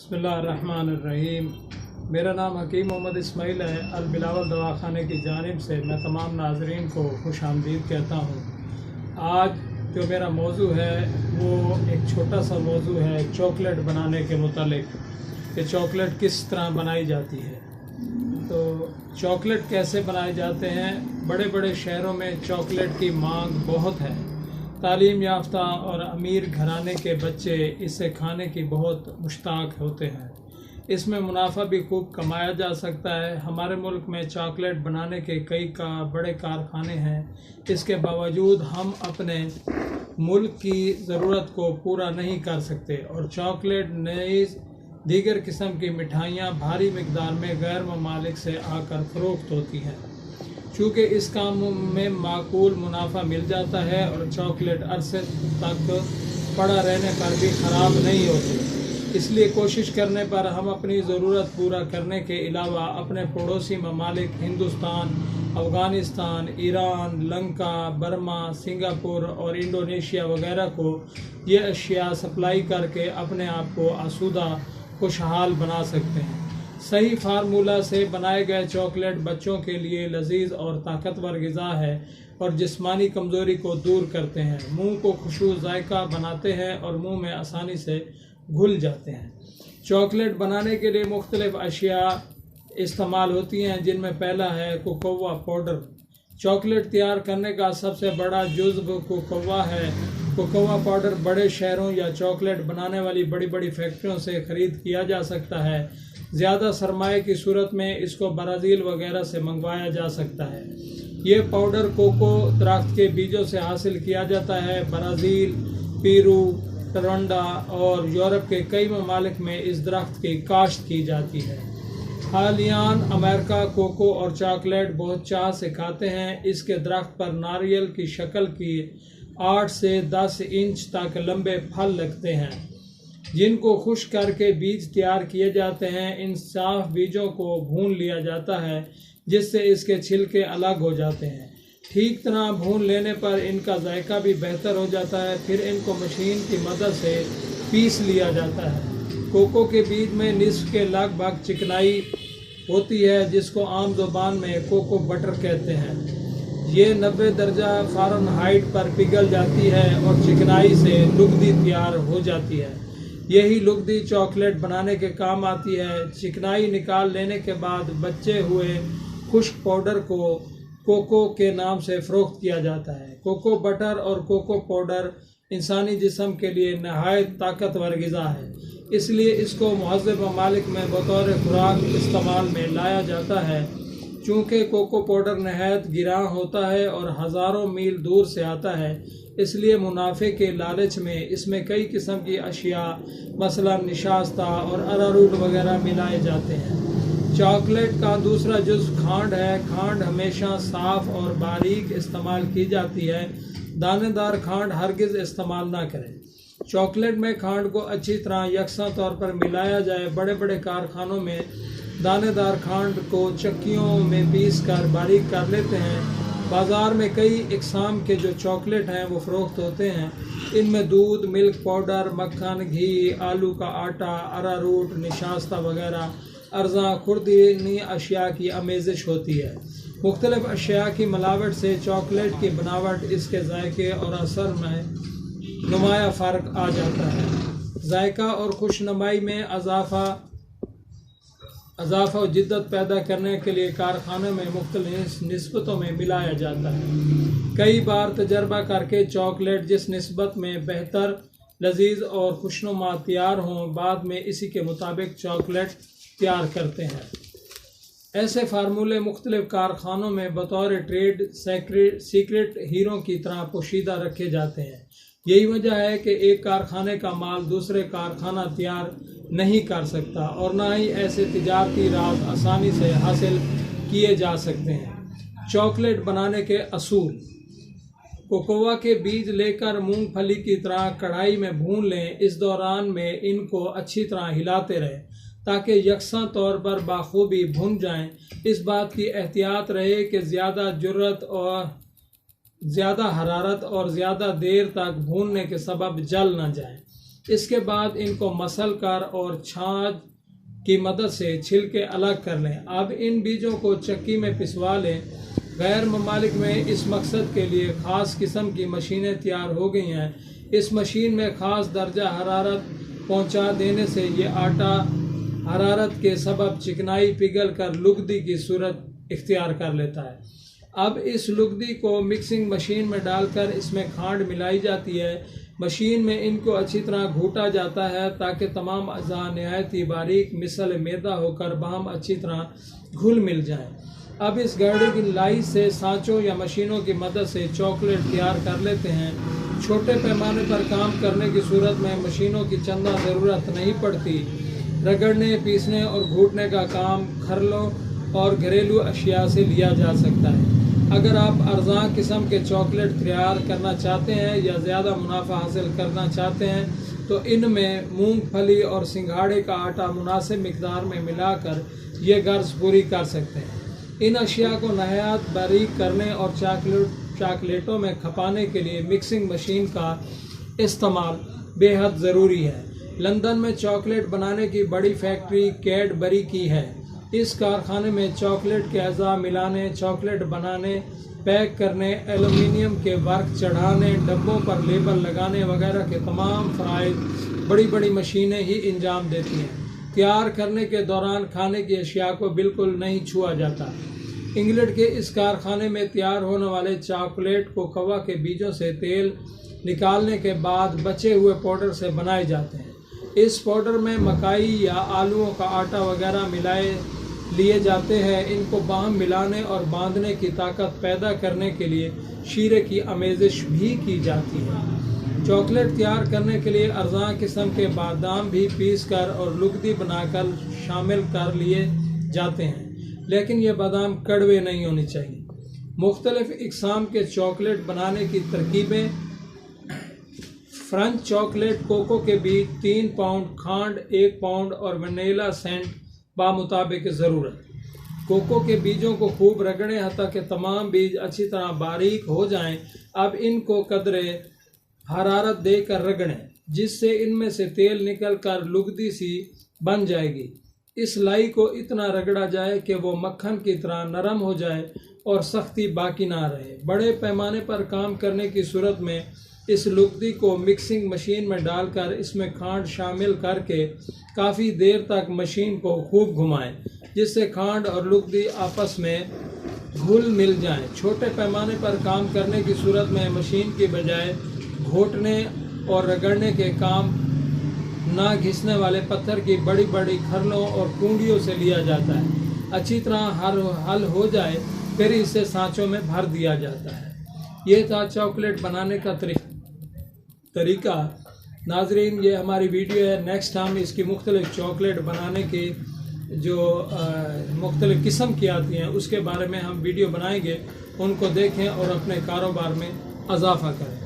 بسم اللہ الرحمن الرحیم۔ میرا نام حکیم محمد اسماعیل ہے۔ البلاول دواخانے کی جانب سے میں تمام ناظرین کو خوش آمدید کہتا ہوں۔ آج جو میرا موضوع ہے وہ ایک چھوٹا سا موضوع ہے چاکلیٹ بنانے کے متعلق، کہ چاکلیٹ کس طرح بنائی جاتی ہے۔ تو چاکلیٹ کیسے بنائے جاتے ہیں؟ بڑے بڑے شہروں میں چاکلیٹ کی مانگ بہت ہے۔ تعلیم یافتہ اور امیر گھرانے کے بچے اسے کھانے کی بہت مشتاق ہوتے ہیں۔ اس میں منافع بھی خوب کمایا جا سکتا ہے۔ ہمارے ملک میں چاکلیٹ بنانے کے کئی بڑے کارخانے ہیں۔ اس کے باوجود ہم اپنے ملک کی ضرورت کو پورا نہیں کر سکتے، اور چاکلیٹ نیز دیگر قسم کی مٹھائیاں بھاری مقدار میں غیر ممالک سے آ کر فروخت ہوتی ہیں۔ چونکہ اس کام میں معقول منافع مل جاتا ہے اور چاکلیٹ عرصے تک پڑا رہنے پر بھی خراب نہیں ہوتی، اس لیے کوشش کرنے پر ہم اپنی ضرورت پورا کرنے کے علاوہ اپنے پڑوسی ممالک ہندوستان، افغانستان، ایران، لنکا، برما، سنگاپور اور انڈونیشیا وغیرہ کو یہ اشیاء سپلائی کر کے اپنے آپ کو آسودہ خوشحال بنا سکتے ہیں۔ صحیح فارمولہ سے بنائے گئے چاکلیٹ بچوں کے لیے لذیذ اور طاقتور غذا ہے اور جسمانی کمزوری کو دور کرتے ہیں، منہ کو خوشبو ذائقہ بناتے ہیں اور منہ میں آسانی سے گھل جاتے ہیں۔ چاکلیٹ بنانے کے لیے مختلف اشیاء استعمال ہوتی ہیں، جن میں پہلا ہے کوکوا پاؤڈر۔ چاکلیٹ تیار کرنے کا سب سے بڑا جزو کوکوا ہے۔ کوکوا پاؤڈر بڑے شہروں یا چاکلیٹ بنانے والی بڑی بڑی فیکٹریوں سے خرید کیا جا سکتا ہے۔ زیادہ سرمایہ کی صورت میں اس کو برازیل وغیرہ سے منگوایا جا سکتا ہے۔ یہ پاؤڈر کوکو درخت کے بیجوں سے حاصل کیا جاتا ہے۔ برازیل، پیرو، ٹرونڈا اور یورپ کے کئی ممالک میں اس درخت کی کاشت کی جاتی ہے۔ حالیان امریکہ کوکو اور چاکلیٹ بہت چاہ سے کھاتے ہیں۔ اس کے درخت پر ناریل کی شکل کی 8 سے 10 انچ تک لمبے پھل لگتے ہیں، جن کو خشک کر کے بیج تیار کیے جاتے ہیں۔ ان صاف بیجوں کو بھون لیا جاتا ہے، جس سے اس کے چھلکے الگ ہو جاتے ہیں۔ ٹھیک طرح بھون لینے پر ان کا ذائقہ بھی بہتر ہو جاتا ہے۔ پھر ان کو مشین کی مدد سے پیس لیا جاتا ہے۔ کوکو کے بیج میں نصف کے لگ بھگ چکنائی ہوتی ہے، جس کو عام زبان میں کوکو بٹر کہتے ہیں۔ یہ 90 درجہ فارنہائٹ پر پگھل جاتی ہے اور چکنائی سے لگدی تیار ہو جاتی ہے۔ یہی لگدی چاکلیٹ بنانے کے کام آتی ہے۔ چکنائی نکال لینے کے بعد بچے ہوئے خشک پاؤڈر کو کوکو کے نام سے فروخت کیا جاتا ہے۔ کوکو بٹر اور کوکو پاؤڈر انسانی جسم کے لیے نہایت طاقتور غذا ہے، اس لیے اس کو مہذب ممالک میں بطور خوراک استعمال میں لایا جاتا ہے۔ چونکہ کوکو پاؤڈر نہایت گراں ہوتا ہے اور ہزاروں میل دور سے آتا ہے، اس لیے منافع کے لالچ میں اس میں کئی قسم کی اشیاء مثلا نشاستہ اور اراروٹ وغیرہ ملائے جاتے ہیں۔ چاکلیٹ کا دوسرا جزو کھانڈ ہے۔ کھانڈ ہمیشہ صاف اور باریک استعمال کی جاتی ہے۔ دانے دار کھانڈ ہرگز استعمال نہ کریں۔ چاکلیٹ میں کھانڈ کو اچھی طرح یکساں طور پر ملایا جائے۔ بڑے بڑے کارخانوں میں دانے دار کھانڈ کو چکیوں میں پیس کر باریک کر لیتے ہیں۔ بازار میں کئی اقسام کے جو چاکلیٹ ہیں وہ فروخت ہوتے ہیں۔ ان میں دودھ، ملک پاؤڈر، مکھن، گھی، آلو کا آٹا، اراروٹ، نشاستہ وغیرہ ارزاں خوردنی اشیاء کی آمیزش ہوتی ہے۔ مختلف اشیاء کی ملاوٹ سے چاکلیٹ کی بناوٹ، اس کے ذائقے اور اثر میں نمایاں فرق آ جاتا ہے۔ ذائقہ اور خوشنمائی میں اضافہ و جدت پیدا کرنے کے لیے کارخانوں میں مختلف نسبتوں میں ملایا جاتا ہے۔ کئی بار تجربہ کر کے چاکلیٹ جس نسبت میں بہتر، لذیذ اور خوشنما تیار ہوں، بعد میں اسی کے مطابق چاکلیٹ تیار کرتے ہیں۔ ایسے فارمولے مختلف کارخانوں میں بطور ٹریڈ سیکرٹ ہیروں کی طرح پوشیدہ رکھے جاتے ہیں۔ یہی وجہ ہے کہ ایک کارخانے کا مال دوسرے کارخانہ تیار نہیں کر سکتا، اور نہ ہی ایسے تجارتی راز آسانی سے حاصل کیے جا سکتے ہیں۔ چاکلیٹ بنانے کے اصول: کوکوا کے بیج لے کر مونگ پھلی کی طرح کڑھائی میں بھون لیں۔ اس دوران میں ان کو اچھی طرح ہلاتے رہیں تاکہ یکساں طور پر بخوبی بھن جائیں۔ اس بات کی احتیاط رہے کہ زیادہ حرارت اور زیادہ دیر تک بھوننے کے سبب جل نہ جائیں۔ اس کے بعد ان کو مسل کر اور چھاچ کی مدد سے چھلکے الگ کر لیں۔ اب ان بیجوں کو چکی میں پسوا لیں۔ غیر ممالک میں اس مقصد کے لیے خاص قسم کی مشینیں تیار ہو گئی ہیں۔ اس مشین میں خاص درجہ حرارت پہنچا دینے سے یہ آٹا حرارت کے سبب چکنائی پگھل کر لگدی کی صورت اختیار کر لیتا ہے۔ اب اس لگدی کو مکسنگ مشین میں ڈال کر اس میں کھانڈ ملائی جاتی ہے۔ مشین میں ان کو اچھی طرح گھوٹا جاتا ہے تاکہ تمام اجزاء نہایت ہی باریک مثل میدا ہو کر باہم اچھی طرح گھل مل جائیں۔ اب اس گردے کی لائی سے سانچوں یا مشینوں کی مدد سے چاکلیٹ تیار کر لیتے ہیں۔ چھوٹے پیمانے پر کام کرنے کی صورت میں مشینوں کی چندہ ضرورت نہیں پڑتی۔ رگڑنے، پیسنے اور گھوٹنے کا کام کھرلوں اور گھریلو اشیاء سے لیا جا سکتا ہے۔ اگر آپ ارزاں قسم کے چاکلیٹ تیار کرنا چاہتے ہیں یا زیادہ منافع حاصل کرنا چاہتے ہیں تو ان میں مونگ پھلی اور سنگھاڑے کا آٹا مناسب مقدار میں ملا کر یہ غرض پوری کر سکتے ہیں۔ ان اشیاء کو نہایت باریک کرنے اور چاکلیٹوں میں کھپانے کے لیے مکسنگ مشین کا استعمال بے حد ضروری ہے۔ لندن میں چاکلیٹ بنانے کی بڑی فیکٹری کیڈبری کی ہے۔ اس کارخانے میں چاکلیٹ کے اعضاء ملانے، چاکلیٹ بنانے، پیک کرنے، ایلومینیم کے ورق چڑھانے، ڈبوں پر لیبل لگانے وغیرہ کے تمام فرائض بڑی بڑی مشینیں ہی انجام دیتی ہیں۔ تیار کرنے کے دوران کھانے کی اشیاء کو بالکل نہیں چھوا جاتا۔ انگلینڈ کے اس کارخانے میں تیار ہونے والے چاکلیٹ کو کوا کے بیجوں سے تیل نکالنے کے بعد بچے ہوئے پاؤڈر سے بنائے جاتے ہیں۔ اس پاؤڈر میں مکئی یا آلوؤں کا آٹا وغیرہ ملائے لیے جاتے ہیں۔ ان کو باہم ملانے اور باندھنے کی طاقت پیدا کرنے کے لیے شیرے کی آمیزش بھی کی جاتی ہے۔ چاکلیٹ تیار کرنے کے لیے ارزاں قسم کے بادام بھی پیس کر اور لگدی بنا کر شامل کر لیے جاتے ہیں، لیکن یہ بادام کڑوے نہیں ہونے چاہیے۔ مختلف اقسام کے چاکلیٹ بنانے کی ترکیبیں: فرنچ چاکلیٹ کوکو کے بیج 3 پاؤنڈ، کھانڈ 1 پاؤنڈ اور ونیلا سینٹ بمطابق ضرورت۔ کوکو کے بیجوں کو خوب رگڑیں حتیٰ کہ تمام بیج اچھی طرح باریک ہو جائیں۔ اب ان کو قدرے حرارت دے کر رگڑیں جس سے ان میں سے تیل نکل کر لگدی سی بن جائے گی۔ اس لائی کو اتنا رگڑا جائے کہ وہ مکھن کی طرح نرم ہو جائے اور سختی باقی نہ رہے۔ بڑے پیمانے پر کام کرنے کی صورت میں اس لگدی کو مکسنگ مشین میں ڈال کر اس میں کھانڈ شامل کر کے کافی دیر تک مشین کو خوب گھمائیں جس سے کھانڈ اور لگدی آپس میں گھل مل جائیں۔ چھوٹے پیمانے پر کام کرنے کی صورت میں مشین کی بجائے گھوٹنے اور رگڑنے کے کام نہ گھسنے والے پتھر کی بڑی بڑی کھرلوں اور کنڈیوں سے لیا جاتا ہے۔ اچھی طرح حل ہو جائے پھر اسے سانچوں میں بھر دیا جاتا ہے۔ یہ تھا چاکلیٹ بنانے کا طریقہ۔ ناظرین، یہ ہماری ویڈیو ہے۔ نیکسٹ ہم اس کی مختلف چاکلیٹ بنانے کی جو مختلف قسم کی آتی ہیں اس کے بارے میں ہم ویڈیو بنائیں گے۔ ان کو دیکھیں اور اپنے کاروبار میں اضافہ کریں۔